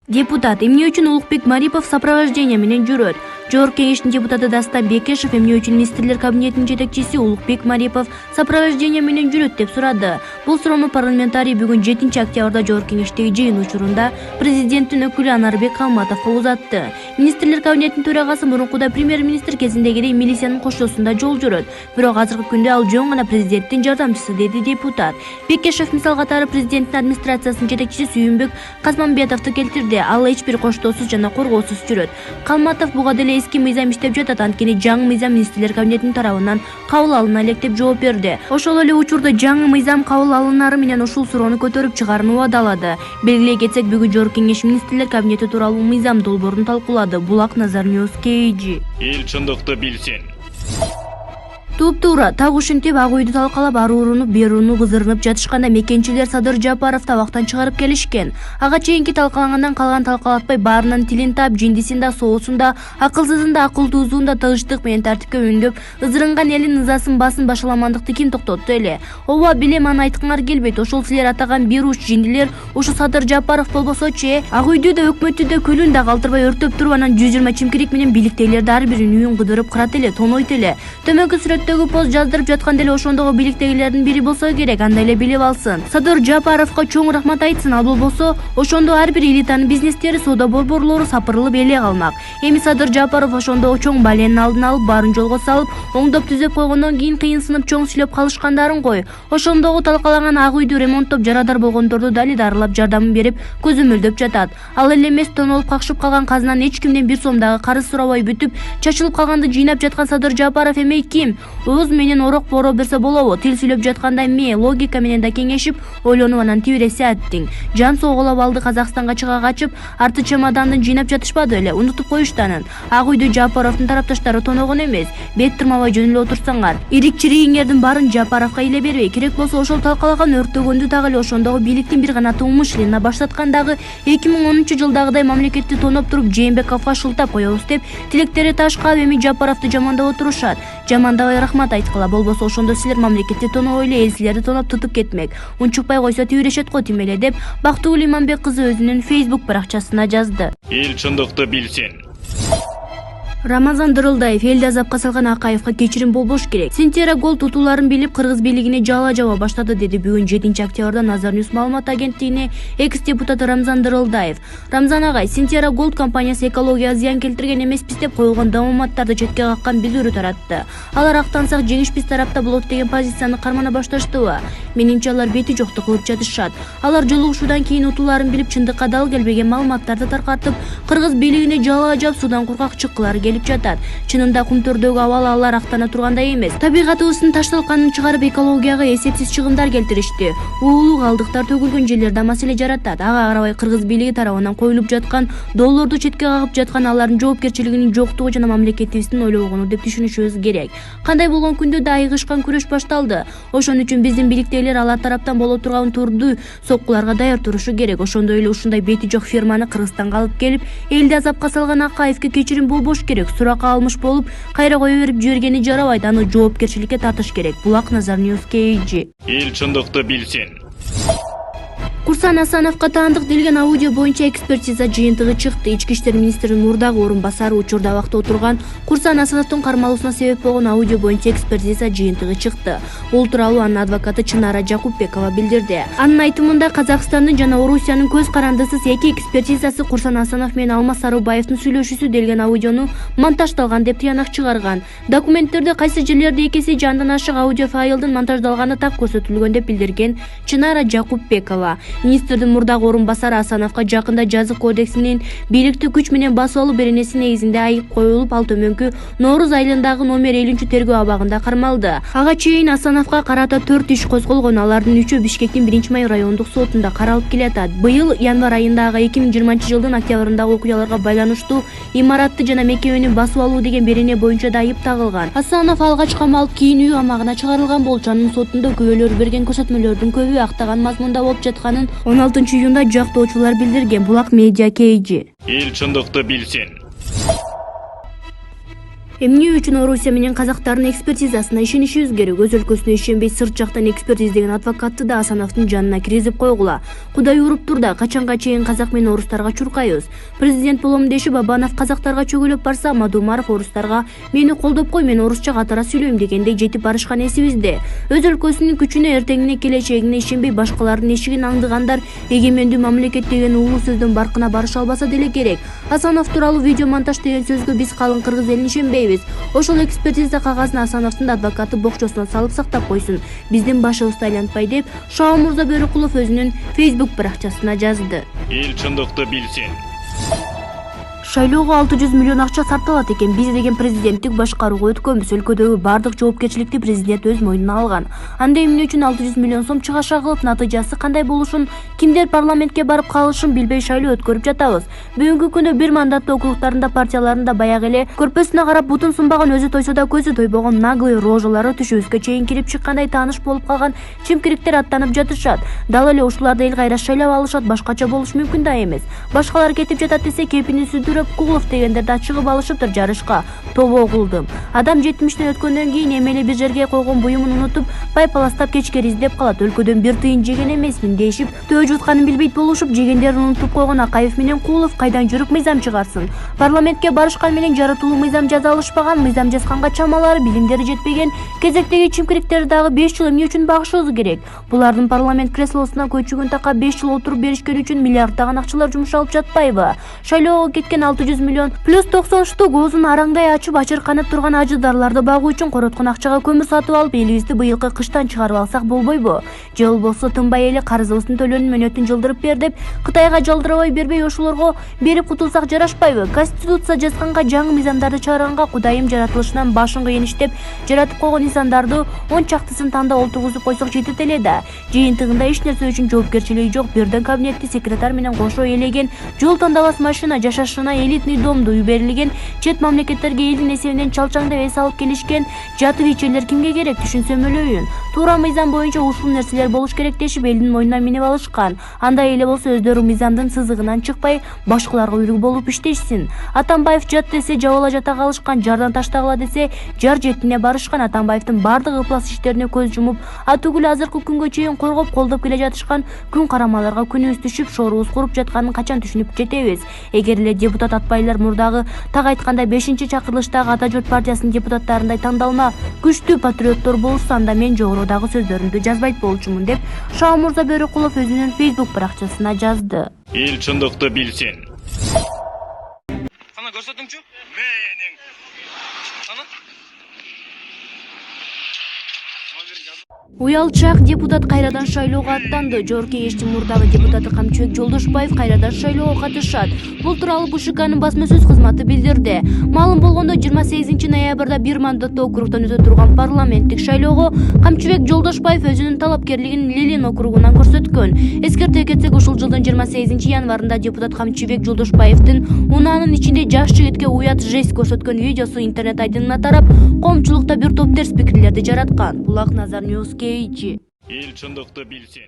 Депутат эмне үчүн Улукбек Марипов сопровождение менен жүрөт? Жогорку кеңештин депутаты Дастан Бекешев эмне үчүн министрлер кабинетинин жетекчиси Улукбек Марипов сопровождение менен жүрөт деп сурады. Бул суроону парламентарий бүгүн 7-октябрда жогорку кеңештеги жыйын учурунда президенттин өкүлү Анарбек Калматовго узатты. Министрлер кабинетинин төрагасы мурункуда премьер-министр кезиндегидей милициянын коштоосунда жол жүрөт. Бирок азыркы күндө ал жөн гана президенттин жардамчысы, деди депутат. Бекешев мисал катары президенттин администрациясынын жетекчиси ШУМДУК Казманбетовду келтирди. Ал эч бир коштоосуз жана коргоосуз жүрөт. Калматов буга деле эски мыйзам иштеп жатат, анткени жаңы мыйзам министрлер кабинетинин тарабынан кабыл алына элек деп жооп берди. Ошол эле учурда жаңы мыйзам кабыл алынары менен ушул суроону көтөрүп чыгаарын убадалады. Белгилей кетсек, бүгүн жогорку кеңеш министрлер кабинети тууралуу мыйзам долбоорун талкуулады. Булак Назар Новости. Эл чындыкты билсин. Туп-туура так ушинтип ак үйдү талкалап ары урунуп бери урунуп ызырынып жатышканда мекенчилер Садыр Жапаров табактан чыгарып келишкен. Ага чейинки талкалагандан калган талкалатпай баарынан тилин таап, жиндисин да, соосун да, акылсызын да, акылтуузун да тыгычтык менен тартипке үндөп, ызырынган элин ызасын басын башаламандыкты ким токтотту эле? Ооба, билем, аны айткыңар келбейт. Ошол силер атаган бир уч жиндилер ушу Садыр Жапаров болбосочу, ак үйдү да, өкмөттү да, күлүн да калтырбай өрттөп туруп, анан 120 чимкирик менен бийликтегилерди ар биринин үйүн кыдырып кырат эле, тонойт эле. Төмөнкү сүрөттөгү пост жаздырып жаткан деле ошондогу бийликтегилердин бири болсо керек, андай эле билип алсын. Садыр Жапаровго чоң рахмат айтсын. Ал болбосо ошондо ар бир элитанын бизнестери, соода борборлору сапырылып эле калмак. Эми Садыр Жапаров ошондогу чоң баленин алдын алып, баарын жолго салып, оңдоп түзөп койгондон кийин кыйынсынып чоң сүйлөп калышкандарын кой. Ошондогу талкалаган ак үйдү ремонттоп жарадар болгондорду дали дарылап жардамын берип көзөмөлдөп жатат. Ал эле эмес, тонолуп какшып калган казынан эч кимден бир сомдагы карыз сурабай бүтүп, чачылып калганды жыйнап жаткан Садыр Жапаров эми ким? Өз менен орок боро берсе болобу? Тил сүйлөп жатканда эмне логика менен да кеңешип, ойлонуп анан тибиресе аттиң. Жан соголоп алды, Казакстанга чыга качып, арты чемодандын жыйнап жатышпады эле, унутуп коюшту анын. Ак үйдү Жапаровдун тарапташтары тоногон эмес. Бет тырмабай жөнүлө отурсаңар. Ирик-чиригиңердин баарын Жапаровго иле бербей, керек болсо ошол талкалаган өрттөгөндү дагы эле ошондогу бийликтин бир канаты умышленно баштаткандагы 2010-жылдагыдай мамлекетти тоноп туруп Жээнбековго шылтап коебуз деп тилектери ташкап эми Жапаровду жамандап отурушат. Жамандабай рахмат айткыла, болбосо ошондо силер мамлекетти тоноп эле эл силерди тоноп тутуп кетмек. Унчукпай койсо тибирешет го тим эле деп Бактыгүл Иманбек кызы өзүнүн Facebook баракчасына жазды. Эл чындыкты билсин. Рамазан Дырылдаев элди азапка салган Акаевге кечирим болбош керек. Сентера гол тутууларын билип, кыргыз бийлигине жала жаба баштады, деди бүгүн 7-октябрда Назар Ньюс маалымат агенттигине экс-депутаты Рамазан Дырылдаев. Рамзан агай, Сентера гол компаниясы экологияга зыян келтирген эмеспиз деп коюлган дааматтарды четке каккан билдирүү таратты. Алар актансак жеңиш биз тарапта болот деген позицияны кармана башташтыбы? Менимче алар бети жокту кылып жатышат. Алар жолугушуудан кийин утууларын билип, чындыкка дал келбеген маалыматтарды таркатып, кыргыз бийлигине жала жап судан куркак чыккылары келип жатат. Чынында кумтөрдөгү абал алар актана тургандай эмес. Табигатыбыздын ташталканын чыгарып экологияга эсепсиз чыгымдар келтиришти. Уулуу калдыктар төгүлгөн жерлерде маселе жаратат. Ага карабай кыргыз бийлиги тарабынан коюлуп жаткан доллорду четке кагып жаткан алардын жоопкерчилигинин жоктугу жана мамлекетибиздин ойлобогону деп түшүнүшүбүз керек. Кандай болгон күндө да айыгышкан күрөш башталды. Ошон үчүн биздин бийликтегилер алар тараптан боло турган турдуу соккуларга даяр турушу керек. Ошондой эле ушундай бети жок фирманы Кыргызстанга алып келип, элди азапка салган Акаевге кечирим болбош керек. Суракка алмыш болуп, кайра кое берип жибергени жарабайт, аны жоопкерчиликке тартыш керек. Булак Назар Новости. Эл чындыкты билсин. Курсан Асановго таандык делген аудио боюнча экспертиза жыйынтыгы чыкты. Ички иштер министринин мурдагы орун басары учурда абакта отурган Курсан Асановдун кармалуусуна себеп болгон аудио боюнча экспертиза жыйынтыгы чыкты. Бул тууралуу анын адвокаты Чынара Жакупбекова билдирди. Анын айтымында Казакстандын жана Орусиянын көз карандысыз эки экспертизасы Курсан Асанов менен Алмаз Сарыбаевдин сүйлөшүүсү делген аудиону монтаждалган деп тыянак чыгарган. Документтерде кайсы жерлерде экиси же андан ашык аудио файлдын монтаждалганы так көрсөтүлгөн деп билдирген Чынара Жакупбекова. Министрдин мурдагы орун басары Асановго жакында жазык кодексинин бийликти күч менен басып алуу беренеси негизинде айып коюлуп, ал төмөнкү Нооруз айылындагы номер 50-тергөө абагында кармалды. Ага чейин Асановго карата 4 иш козголгон, алардын 3-өө Бишкектин 1-майыр райондук сотунда каралып келатат. Быйыл январь айындагы 2020-жылдын октябрындагы окуяларга байланыштуу имаратты жана мекемени басып алуу деген берене боюнча да айып тагылган. Асанов алгач камалып, кийин үй камагына чыгарылган болчу. Анын сотунда күбөлөр берген көрсөтмөлөрдүн көбү актаган мазмунда болуп жатканын 16-июнда жактоочулар билдирген. Булак медиа. Эл чындыкты билсин. Эмне үчүн Орусия менен казактардын экспертизасына ишенишибиз керек? Өз өлкөсүнө ишенбей сырт жактан экспертиздеген адвокатты да Асановдун жанына киргизип койгула. Кудай уруп тур да, качанга чейин казак менен орустарга чуркайбыз? Президент болом дешип Бабанов казактарга чөгөлөп барса, Мадумаров орустарга мени колдоп кой, мен орусча катара сүйлөйм дегендей жетип барышкан эсибизде. Өз өлкөсүнүн күчүнө, эртеңине, келечегине ишенбей башкалардын эшигин аңдыгандар эгемендүү мамлекет деген улуу сөздүн баркына барыша албаса деле керек. Асанов тууралуу видео монтаж деген сөзгө биз калың кыргыз элин ишенбейбиз. Ошол экспертиза кагазын Асановдун адвокаты бокчосуна салып сактап койсун. Биздин башыбызды айлантпай деп Шаум Мырза Бөрөкулов өзүнүн Facebook баракчасына жазды. Эл чындыкты билсин. Шайлоого 600 миллион акча сарпталат экен. Биз деген президенттик башкарууга өткөнбүз. Өлкөдөгү бардык жоопкерчиликти президент өз мойнуна алган. Анда эмне үчүн 600 миллион сом чыгаша кылып, натыйжасы кандай болушун, кимдер парламентке барып калышын билбей шайлоо өткөрүп жатабыз. Бүгүнкү күндө бир мандаттуу округтарында партияларында баягы эле көрпөсүнө карап бутун сунбаган, өзү тойсо да көзү тойбогон наглый рожалары түшүбүзгө чейин кирип чыккандай тааныш болуп калган чимкириктер аттанып жатышат. Дал эле ушуларды эл кайра шайлап алышат, башкача болуш мүмкүн да эмес. Башкалар кетип жатат десе, кепини сүдүрөп Кулов дегендер да чыгып алышыптыр жарышка. Тобо кылдым. Адам 70-тен өткөндөн кийин эмели бир жерге койгон буюмун унутуп, пайпаластап кечкери издеп калат. Өлкөдөн бир тыйын жеген эмесмин дешип, төө жутканын билбейт болушуп, жегендерин унутуп койгон Акаев менен Кулов кайдан жүрүп мыйзам чыгарсын? Парламентке барышкан менен жаратылуу мыйзам жаза алышпаган, мыйзам жазганга чамалары, билимдери жетпеген кезектеги чимкириктерди дагы 5 жыл эмне үчүн багышыбыз керек? Булардын парламент креслосуна көчүгүн такап 5 жыл отуруп беришкен үчүн миллиарддаган акчалар жумшалып жатпайбы? Шайлоого кеткен 600 миллион плюс 90 штук оозун араңдай ачып ачырканып турган ажыдарларды багуу үчүн короткон акчага көмүр сатып алып, элибизди быйылкы кыштан чыгарып алсак болбойбу? Же болбосо тынбай эле карызыбыздын төлөөнүн мөөнөтүн жылдырып бер деп Кытайга жалдырабай бербей ошолорго берип кутулсак жарашпайбы? Конституция жазганга, жаңы мыйзамдарды чыгарганга Кудайым жаратылышынан башын кыйын иштеп жаратып койгон инсандарды 10 чактысын танда олтургузуп койсок жетет эле да. Жыйынтыгында эч нерсе үчүн жоопкерчилиги жок, бирден кабинетти секретарь менен кошо элеген, жол тандабас машина, жашашына элитный домду үй берилген, чет мамлекеттерге элдин эсебинен чалчаңдап эс алып келишкен жатып ичелер кимге керек, түшүнсөм өлөйүн. Туура мыйзам боюнча ушул нерселер болуш керек дешип элдин мойнуна минип алышкан. Андай эле болсо өздөрү мыйзамдын сызыгынан чыкпай, башкаларга үлгү болуп иштешсин. Атамбаев жат десе жабыла жата калышкан, жардан таштагыла десе жар жетине барышкан. Атамбаевдин бардык ыплас иштерине көз жумуп, атүгүл азыркы күнгө чейин коргоп колдоп келе жатышкан күн карамаларга күнүбүз түшүп, шорубуз куруп жатканын качан түшүнүп жетебиз? Эгер эле депутат атпайлар мурдагы так айтканда 5-чакырылыштагы Ата журт партиясынын депутаттарындай тандалма күчтүү патриоттор болушса, анда мен жогорудагы сөздөрүмдү жазбайт болчумун деп Шаум Мырза Бөрөкулов өзүнүн Facebook баракчасына жазды. Эл чындыкты билсин. Кана көрсөтүңчү? Менин. Кана? Уялчак депутат кайрадан шайлоого аттанды. Жогорку кеңештин мурдагы депутаты Камчыбек Жолдошбаев кайрадан шайлоого катышат. Бул тууралуу БШКнын басма сөз кызматы билдирди. Маалым болгондо 28 ноябрда бир мандаттуу округтан өтө турган парламенттик шайлоого Камчыбек Жолдошбаев өзүнүн талапкерлигин Лилин округунан көрсөткөн. Эскерте кетсек, ушул жылдын 28 январында депутат Камчыбек Жолдошбаевдин унаанын ичинде жаш жигитке уят жесть көрсөткөн видеосу интернет айдынына тарап, коомчулукта бир топ терс пикирлерди жараткан. Булак Назар Ньюс. Эл чындыкты билсин.